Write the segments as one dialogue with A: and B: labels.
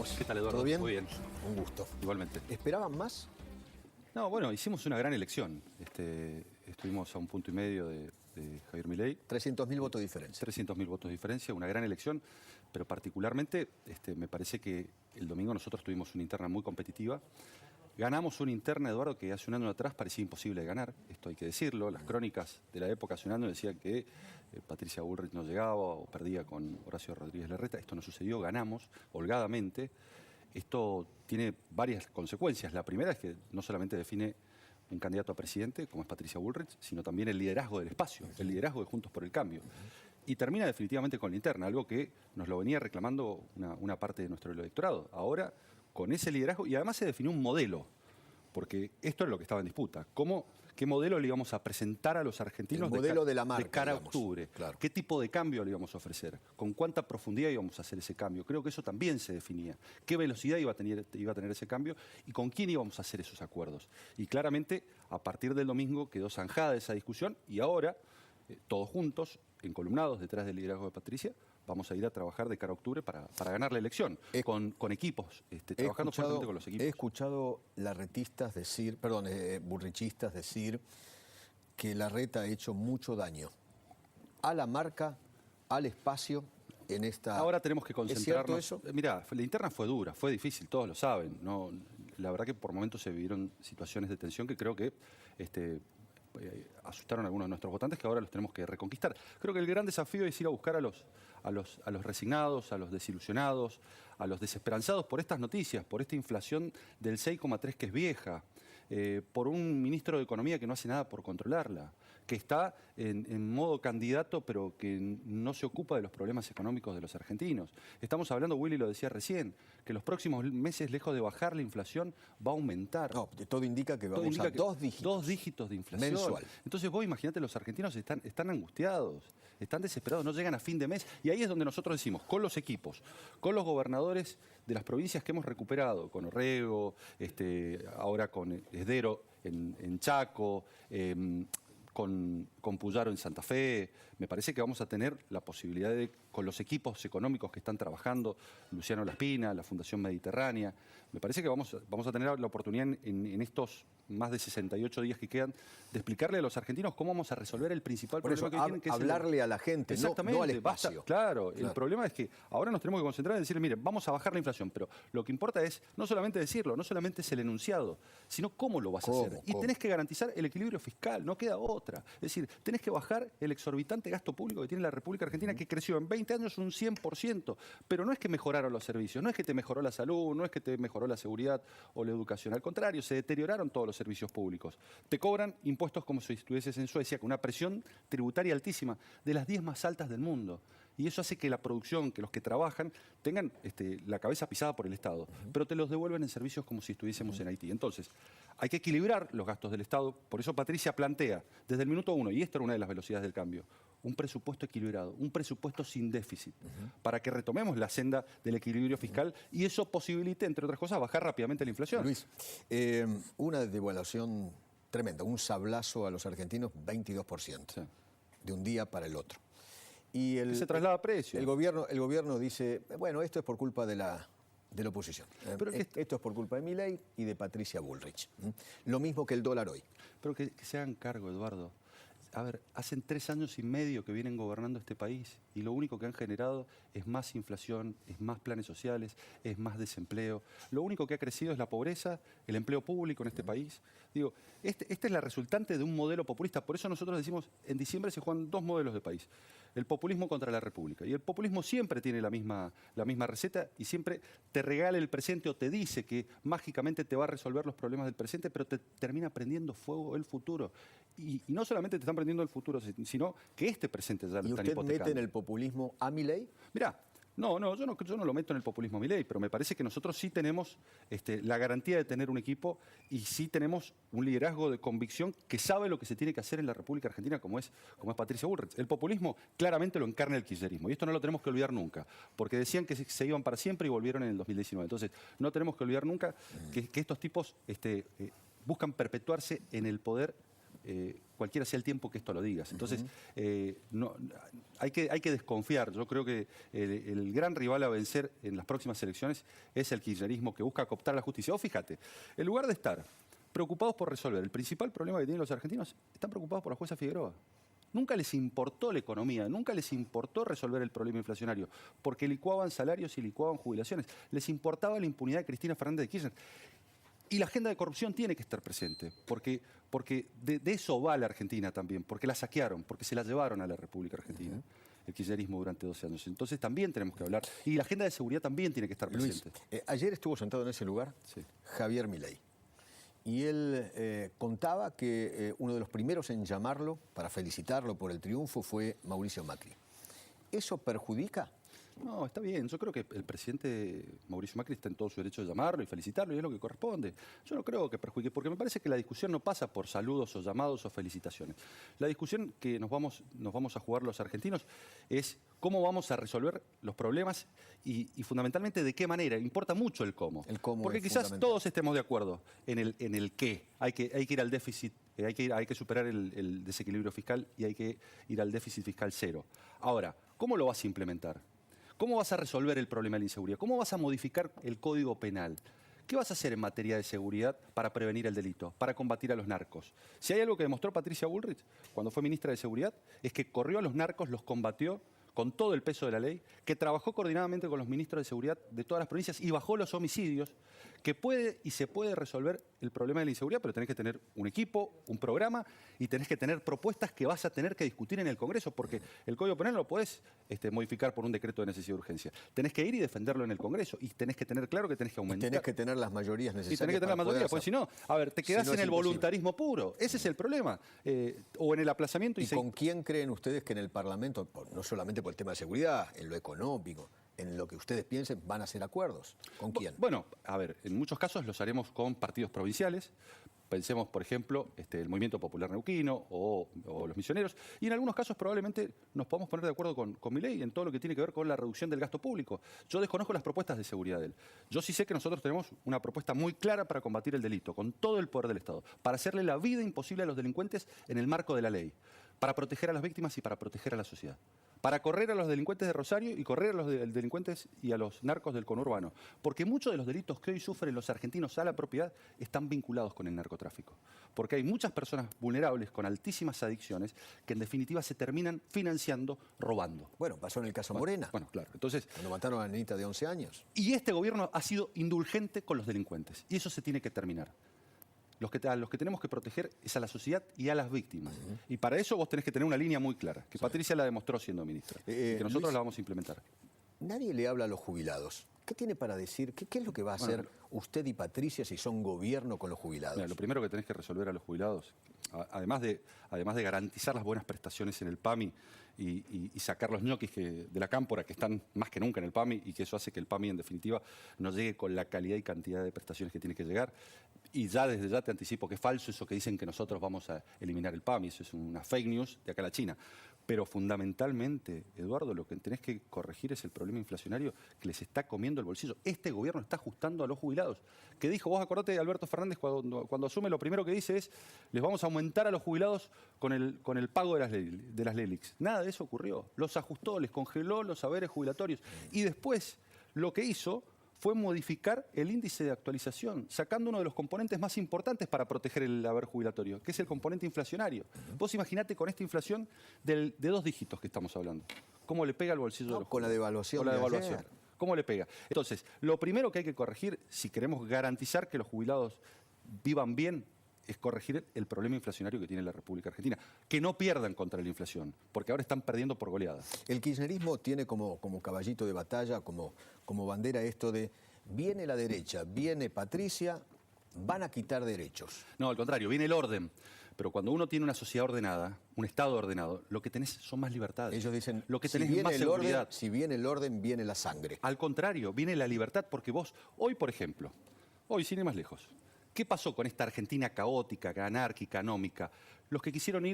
A: estamos?
B: ¿Qué tal, Eduardo?
A: ¿Todo bien?
B: Muy bien.
A: Un gusto.
B: Igualmente.
A: ¿Esperaban más?
B: No, bueno, hicimos una gran elección. Estuvimos a 1,5 puntos de Javier Milei.
A: 300.000 votos de diferencia.
B: 300.000 votos de diferencia, una gran elección, pero particularmente me parece que el domingo nosotros tuvimos una interna muy competitiva. Ganamos una interna, Eduardo, que hace un año atrás parecía imposible de ganar, esto hay que decirlo. Las crónicas de la época hace un año decían que Patricia Bullrich no llegaba o perdía con Horacio Rodríguez Larreta. Esto no sucedió, ganamos holgadamente. Esto tiene varias consecuencias. La primera es que no solamente define un candidato a presidente, como es Patricia Bullrich, sino también el liderazgo del espacio, el liderazgo de Juntos por el Cambio. Y termina definitivamente con la interna, algo que nos lo venía reclamando una parte de nuestro electorado. Ahora, con ese liderazgo, y además se definió un modelo, porque esto es lo que estaba en disputa. ¿Qué modelo le íbamos a presentar a los argentinos
A: el modelo de la marca,
B: de cara a
A: digamos.
B: octubre?
A: Claro.
B: ¿Qué tipo de cambio le íbamos a ofrecer? ¿Con cuánta profundidad íbamos a hacer ese cambio? Creo que eso también se definía. ¿Qué velocidad iba a tener ese cambio? ¿Y con quién íbamos a hacer esos acuerdos? Y claramente, a partir del domingo quedó zanjada esa discusión y ahora, todos juntos, encolumnados detrás del liderazgo de Patricia, vamos a ir a trabajar de cara a octubre para ganar la elección, con equipos, trabajando fuertemente con los equipos.
A: He escuchado larretistas decir, burrichistas decir que Larreta ha hecho mucho daño a la marca, al espacio en esta...
B: Ahora tenemos que concentrarnos.
A: ¿Es cierto eso?
B: Mirá, la interna fue dura, fue difícil, todos lo saben. No, la verdad que por momentos se vivieron situaciones de tensión que creo que asustaron a algunos de nuestros votantes, que ahora los tenemos que reconquistar. Creo que el gran desafío es ir a buscar a los resignados, a los desilusionados, a los desesperanzados por estas noticias, por esta inflación del 6,3 que es vieja, por un ministro de Economía que no hace nada por controlarla, que está en modo candidato pero que no se ocupa de los problemas económicos de los argentinos. Estamos hablando, Willy lo decía recién, que los próximos meses, lejos de bajar la inflación, va a aumentar.
A: No, todo indica que vamos a dos dígitos.
B: 2 dígitos de inflación.
A: Mensual.
B: Entonces vos imagínate, los argentinos están angustiados, están desesperados, no llegan a fin de mes. Y ahí es donde nosotros decimos, con los equipos, con los gobernadores de las provincias que hemos recuperado, con Orrego, ahora con Esdero en Chaco, con Puyaro en Santa Fe, me parece que vamos a tener la posibilidad de, con los equipos económicos que están trabajando, Luciano Laspina, la Fundación Mediterránea, me parece que vamos a tener la oportunidad en estos más de 68 días que quedan, de explicarle a los argentinos cómo vamos a resolver el principal
A: Por
B: problema
A: eso,
B: que tienen, que es
A: hablarle a la gente, no al espacio.
B: Basta, claro, el problema es que ahora nos tenemos que concentrar en decirle, miren, vamos a bajar la inflación, pero lo que importa es no solamente decirlo, no solamente es el enunciado, sino cómo lo vas a hacer. Y tenés que garantizar el equilibrio fiscal, no queda otra. Es decir, tenés que bajar el exorbitante gasto público que tiene la República Argentina, que creció en 20 años un 100%, pero no es que mejoraron los servicios, no es que te mejoró la salud, no es que te mejoró la seguridad o la educación, al contrario, se deterioraron todos los servicios públicos. Te cobran impuestos como si estuvieses en Suecia, con una presión tributaria altísima, de las 10 más altas del mundo. Y eso hace que la producción, que los que trabajan, tengan la cabeza pisada por el Estado, pero te los devuelven en servicios como si estuviésemos en Haití. Entonces, hay que equilibrar los gastos del Estado. Por eso Patricia plantea, desde el minuto 1, y esta era una de las velocidades del cambio, un presupuesto equilibrado, un presupuesto sin déficit, para que retomemos la senda del equilibrio fiscal y eso posibilite, entre otras cosas, bajar rápidamente la inflación.
A: Luis, una devaluación tremenda, un sablazo a los argentinos, 22%, sí, de un día para el otro. Y
B: se traslada a precio.
A: El gobierno dice, bueno, esto es por culpa de la oposición. Pero esto es por culpa de Milei y de Patricia Bullrich. Lo mismo que el dólar hoy.
B: Pero que se hagan cargo, Eduardo. A ver, hacen 3 años y medio que vienen gobernando este país y lo único que han generado es más inflación, es más planes sociales, es más desempleo. Lo único que ha crecido es la pobreza, el empleo público en este país. Digo, esta es la resultante de un modelo populista. Por eso nosotros decimos, en diciembre se juegan 2 modelos de país. El populismo contra la República. Y el populismo siempre tiene la misma receta y siempre te regala el presente o te dice que mágicamente te va a resolver los problemas del presente, pero te termina prendiendo fuego el futuro. Y no solamente te están prendiendo el futuro, sino que este presente ya lo están hipotecando.
A: ¿Y usted mete en el populismo a Milei?
B: Mirá, yo no lo meto en el populismo a Milei, pero me parece que nosotros sí tenemos la garantía de tener un equipo y sí tenemos un liderazgo de convicción que sabe lo que se tiene que hacer en la República Argentina, como es Patricia Bullrich. El populismo claramente lo encarna el kirchnerismo y esto no lo tenemos que olvidar nunca, porque decían que se iban para siempre y volvieron en el 2019. Entonces, no tenemos que olvidar nunca que estos tipos buscan perpetuarse en el poder cualquiera sea el tiempo que esto lo digas. Entonces, hay que desconfiar. Yo creo que el gran rival a vencer en las próximas elecciones es el kirchnerismo, que busca cooptar la justicia. O fíjate, en lugar de estar preocupados por resolver el principal problema que tienen los argentinos, están preocupados por la jueza Figueroa. Nunca les importó la economía, nunca les importó resolver el problema inflacionario, porque licuaban salarios y licuaban jubilaciones. Les importaba la impunidad de Cristina Fernández de Kirchner. Y la agenda de corrupción tiene que estar presente, porque de eso va la Argentina también, porque la saquearon, porque se la llevaron a la República Argentina, el kirchnerismo durante 12 años. Entonces también tenemos que hablar. Y la agenda de seguridad también tiene que estar presente.
A: Luis, ayer estuvo sentado en ese lugar Javier Milei. Y él contaba que uno de los primeros en llamarlo para felicitarlo por el triunfo fue Mauricio Macri. ¿Eso perjudica?
B: No, está bien. Yo creo que el presidente Mauricio Macri está en todo su derecho de llamarlo y felicitarlo, y es lo que corresponde. Yo no creo que perjudique, porque me parece que la discusión no pasa por saludos o llamados o felicitaciones. La discusión que nos vamos a jugar los argentinos es cómo vamos a resolver los problemas y fundamentalmente de qué manera. Importa mucho el cómo. Porque quizás todos estemos de acuerdo en el qué. Hay que ir al déficit, hay que superar el desequilibrio fiscal y hay que ir al déficit fiscal cero. Ahora, ¿cómo lo vas a implementar? ¿Cómo vas a resolver el problema de la inseguridad? ¿Cómo vas a modificar el Código Penal? ¿Qué vas a hacer en materia de seguridad para prevenir el delito, para combatir a los narcos? Si hay algo que demostró Patricia Bullrich cuando fue ministra de Seguridad, es que corrió a los narcos, los combatió con todo el peso de la ley, que trabajó coordinadamente con los ministros de Seguridad de todas las provincias y bajó los homicidios, que puede y se puede resolver el problema de la inseguridad, pero tenés que tener un equipo, un programa y tenés que tener propuestas que vas a tener que discutir en el Congreso, porque el Código Penal no lo podés modificar por un decreto de necesidad de urgencia. Tenés que ir y defenderlo en el Congreso y tenés que tener claro que tenés que aumentar.
A: Y tenés que tener las mayorías necesarias.
B: Y tenés que tener las mayorías, porque si no, a ver, te quedás en el voluntarismo puro. Ese es el problema. O en el aplazamiento.
A: ¿Y con quién creen ustedes que en el Parlamento, no solamente por el tema de seguridad, en lo económico, en lo que ustedes piensen, van a hacer acuerdos? ¿Con quién?
B: Bueno, a ver, en muchos casos los haremos con partidos provinciales. Pensemos, por ejemplo, el Movimiento Popular Neuquino o los Misioneros. Y en algunos casos probablemente nos podamos poner de acuerdo con Milei en todo lo que tiene que ver con la reducción del gasto público. Yo desconozco las propuestas de seguridad de él. Yo sí sé que nosotros tenemos una propuesta muy clara para combatir el delito, con todo el poder del Estado, para hacerle la vida imposible a los delincuentes en el marco de la ley, para proteger a las víctimas y para proteger a la sociedad, para correr a los delincuentes de Rosario y correr a los delincuentes y a los narcos del conurbano. Porque muchos de los delitos que hoy sufren los argentinos a la propiedad están vinculados con el narcotráfico. Porque hay muchas personas vulnerables con altísimas adicciones que en definitiva se terminan financiando robando.
A: Bueno, pasó en el caso Morena.
B: Bueno, claro. Entonces,
A: cuando mataron a la nenita de 11 años.
B: Y este gobierno ha sido indulgente con los delincuentes. Y eso se tiene que terminar. A los que tenemos que proteger es a la sociedad y a las víctimas. Y para eso vos tenés que tener una línea muy clara, que Patricia la demostró siendo ministra, que nosotros Luis, la vamos a implementar.
A: Nadie le habla a los jubilados. ¿Qué tiene para decir? ¿Qué es lo que va a hacer usted y Patricia si son gobierno con los jubilados?
B: Mira, lo primero que tenés que resolver a los jubilados, además de garantizar las buenas prestaciones en el PAMI y sacar los ñoquis de la cámpora, que están más que nunca en el PAMI, y que eso hace que el PAMI, en definitiva, no llegue con la calidad y cantidad de prestaciones que tiene que llegar. Y desde ya te anticipo que es falso eso que dicen que nosotros vamos a eliminar el PAMI. Eso es una fake news de acá a la China. Pero fundamentalmente, Eduardo, lo que tenés que corregir es el problema inflacionario que les está comiendo el bolsillo. Este gobierno está ajustando a los jubilados. Que dijo, vos acordate de Alberto Fernández cuando asume, lo primero que dice es, les vamos a aumentar a los jubilados con el pago de las LELIX. Nada de eso ocurrió. Los ajustó, les congeló los saberes jubilatorios. Y después lo que hizo fue modificar el índice de actualización, sacando uno de los componentes más importantes para proteger el haber jubilatorio, que es el componente inflacionario. Vos imaginate con esta inflación de 2 dígitos que estamos hablando, cómo le pega al bolsillo de los
A: con la devaluación.
B: Con la devaluación. ¿Cómo le pega? Entonces, lo primero que hay que corregir, si queremos garantizar que los jubilados vivan bien, es corregir el problema inflacionario que tiene la República Argentina. Que no pierdan contra la inflación, porque ahora están perdiendo por goleada.
A: El kirchnerismo tiene como caballito de batalla, como bandera esto de viene la derecha, viene Patricia, van a quitar derechos.
B: No, al contrario, viene el orden. Pero cuando uno tiene una sociedad ordenada, un Estado ordenado, lo que tenés son más libertades.
A: Ellos dicen,
B: lo que
A: si
B: tenés
A: viene
B: más seguridad.
A: Si viene el orden, viene la sangre.
B: Al contrario, viene la libertad, porque vos, hoy por ejemplo, hoy sin ir más lejos, ¿qué pasó con esta Argentina caótica, anárquica, anómica? Los que quisieron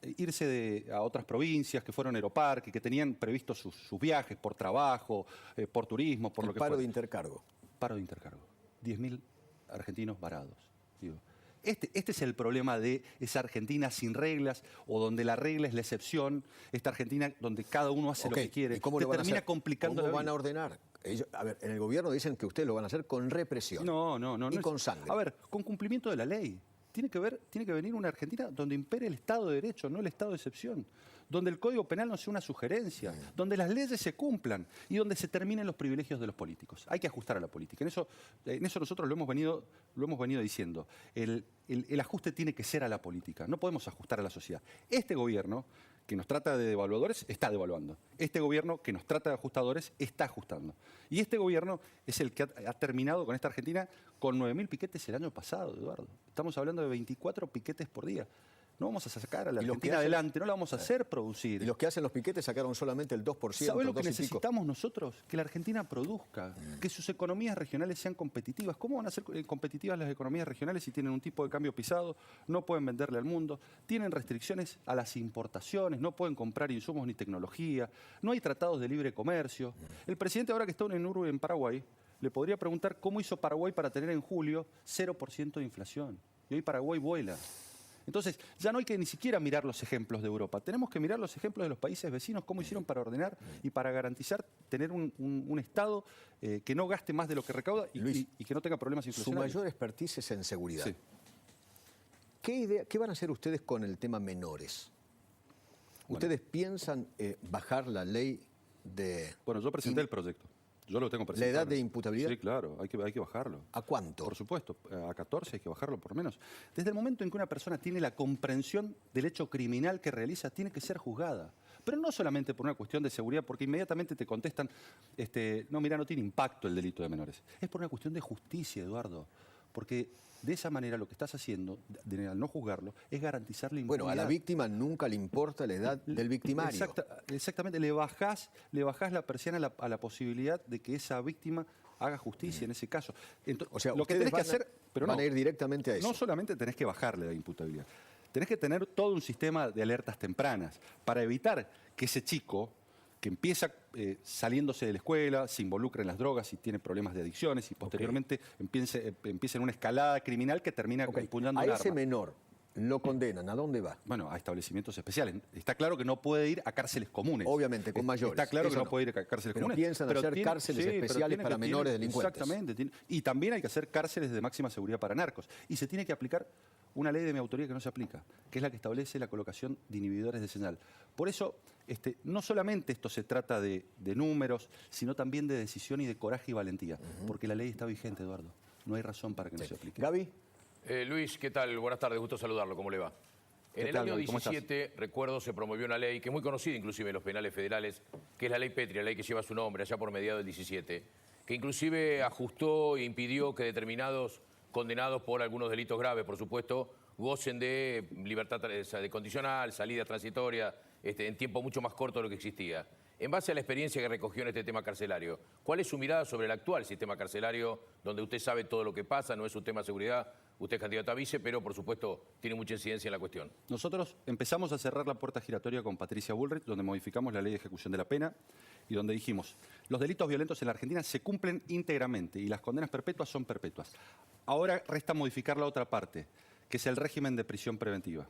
B: irse a otras provincias, que fueron Aeroparque, que tenían previstos sus viajes por trabajo, por turismo, por lo que fuera.
A: Paro de intercargo.
B: Paro de intercargo. 10.000 argentinos varados. Digo, Este es el problema de esa Argentina sin reglas o donde la regla es la excepción. Esta Argentina donde cada uno hace lo que quiere.
A: ¿Y cómo
B: te
A: lo van
B: termina
A: a hacer?
B: complicando
A: ¿Cómo
B: la
A: van
B: vida.
A: a ordenar? Ellos, a ver, en el gobierno dicen que ustedes lo van a hacer con represión.
B: No.
A: Y con sangre.
B: A ver, con cumplimiento de la ley. Tiene que venir una Argentina donde impere el Estado de Derecho, no el Estado de excepción. Donde el Código Penal no sea una sugerencia, donde las leyes se cumplan y donde se terminen los privilegios de los políticos. Hay que ajustar a la política. En eso nosotros lo hemos venido diciendo. El ajuste tiene que ser a la política. No podemos ajustar a la sociedad. Este gobierno que nos trata de devaluadores está devaluando. Este gobierno que nos trata de ajustadores está ajustando. Y este gobierno es el que ha terminado con esta Argentina con 9.000 piquetes el año pasado, Eduardo. Estamos hablando de 24 piquetes por día. No vamos a sacar a la Argentina adelante, no la vamos a hacer producir.
A: Y los que hacen los piquetes sacaron solamente el 2%.
B: ¿Sabes lo que necesitamos nosotros? Que la Argentina produzca, que sus economías regionales sean competitivas. ¿Cómo van a ser competitivas las economías regionales si tienen un tipo de cambio pisado, no pueden venderle al mundo, tienen restricciones a las importaciones, no pueden comprar insumos ni tecnología, no hay tratados de libre comercio? El presidente ahora que está en Uruguay, en Paraguay, le podría preguntar cómo hizo Paraguay para tener en julio 0% de inflación. Y hoy Paraguay vuela. Entonces, ya no hay que ni siquiera mirar los ejemplos de Europa. Tenemos que mirar los ejemplos de los países vecinos, cómo hicieron para ordenar y para garantizar tener un Estado que no gaste más de lo que recauda y que no tenga problemas inflacionarios.
A: Su mayor expertise es en seguridad.
B: Sí.
A: ¿Qué van a hacer ustedes con el tema menores? ¿Ustedes piensan bajar la ley de...
B: Bueno, yo presenté el proyecto. Yo lo tengo presentado.
A: ¿La edad de imputabilidad?
B: Sí, claro, hay que bajarlo.
A: ¿A cuánto?
B: Por supuesto, a 14 hay que bajarlo por menos. Desde el momento en que una persona tiene la comprensión del hecho criminal que realiza, tiene que ser juzgada. Pero no solamente por una cuestión de seguridad, porque inmediatamente te contestan, no, mira, no tiene impacto el delito de menores. Es por una cuestión de justicia, Eduardo. Porque de esa manera lo que estás haciendo, al no juzgarlo, es garantizar la impunidad.
A: Bueno, a la víctima nunca le importa la edad del victimario.
B: Exactamente, le bajás la persiana a la posibilidad de que esa víctima haga justicia en ese caso. Entonces,
A: O sea,
B: lo que tenés que hacer, pero
A: van a ir directamente a eso.
B: No solamente tenés que bajarle la imputabilidad, tenés que tener todo un sistema de alertas tempranas para evitar que ese chico que empieza saliéndose de la escuela, se involucra en las drogas y tiene problemas de adicciones y posteriormente empieza en una escalada criminal que termina empuñando un arma.
A: A ese menor lo condenan, ¿a dónde va?
B: Bueno, a establecimientos especiales. Está claro que no puede ir a cárceles comunes.
A: Obviamente, con mayores.
B: Está claro
A: Eso
B: que no puede ir a cárceles
A: pero
B: comunes.
A: Piensan hacer cárceles especiales para menores delincuentes.
B: Exactamente. Y también hay que hacer cárceles de máxima seguridad para narcos. Y se tiene que aplicar una ley de mi autoría que no se aplica, que es la que establece la colocación de inhibidores de señal. Por eso, no solamente esto se trata de números, sino también de decisión y de coraje y valentía. Porque la ley está vigente, Eduardo. No hay razón para que no se aplique.
A: Gaby.
C: Luis, ¿qué tal? Buenas tardes, gusto saludarlo. ¿Cómo le va? En el año 17, recuerdo, se promovió una ley que es muy conocida inclusive en los penales federales, que es la ley Petri, la ley que lleva su nombre allá por mediados del 17, que inclusive ajustó e impidió que determinados condenados por algunos delitos graves, por supuesto, gocen de libertad de condicional, salida transitoria, en tiempo mucho más corto de lo que existía. En base a la experiencia que recogió en este tema carcelario, ¿cuál es su mirada sobre el actual sistema carcelario, donde usted sabe todo lo que pasa, no es un tema de seguridad? Usted es candidato a vice, pero por supuesto tiene mucha incidencia en la cuestión.
B: Nosotros empezamos a cerrar la puerta giratoria con Patricia Bullrich, donde modificamos la ley de ejecución de la pena y donde dijimos, los delitos violentos en la Argentina se cumplen íntegramente y las condenas perpetuas son perpetuas. Ahora resta modificar la otra parte, que es el régimen de prisión preventiva.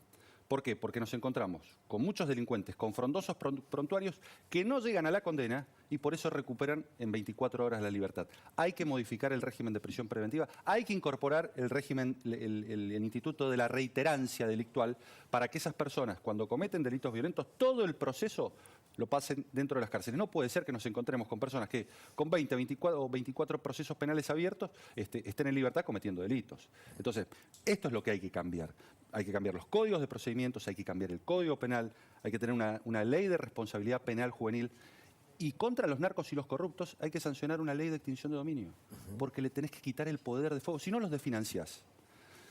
B: ¿Por qué? Porque nos encontramos con muchos delincuentes, con frondosos prontuarios que no llegan a la condena y por eso recuperan en 24 horas la libertad. Hay que modificar el régimen de prisión preventiva, hay que incorporar el régimen, el instituto de la reiterancia delictual para que esas personas, cuando cometen delitos violentos, todo el proceso lo pasen dentro de las cárceles. No puede ser que nos encontremos con personas que con 20, 24 o 24 procesos penales abiertos estén en libertad cometiendo delitos. Entonces, esto es lo que hay que cambiar. Hay que cambiar los códigos de procedimientos, hay que cambiar el código penal, hay que tener una ley de responsabilidad penal juvenil. Y contra los narcos y los corruptos hay que sancionar una ley de extinción de dominio, porque le tenés que quitar el poder de fuego, si no los desfinanciás.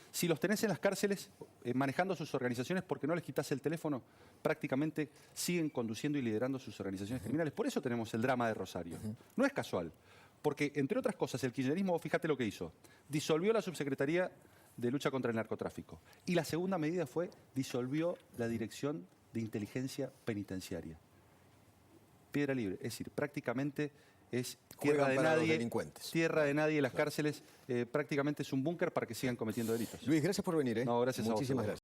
B: Si los tenés en las cárceles manejando sus organizaciones porque no les quitas el teléfono, prácticamente siguen conduciendo y liderando sus organizaciones criminales. Por eso tenemos el drama de Rosario. No es casual, porque entre otras cosas el kirchnerismo, fíjate lo que hizo, disolvió la subsecretaría de lucha contra el narcotráfico. Y la segunda medida fue disolvió la Dirección de Inteligencia Penitenciaria. Piedra libre, es decir, prácticamente es
A: Juegan
B: tierra de
A: para los
B: nadie.
A: delincuentes.
B: Tierra de nadie, las cárceles prácticamente es un búnker para que sigan cometiendo delitos.
A: Luis, gracias por venir.
B: No, gracias a vos.
A: Muchísimas gracias.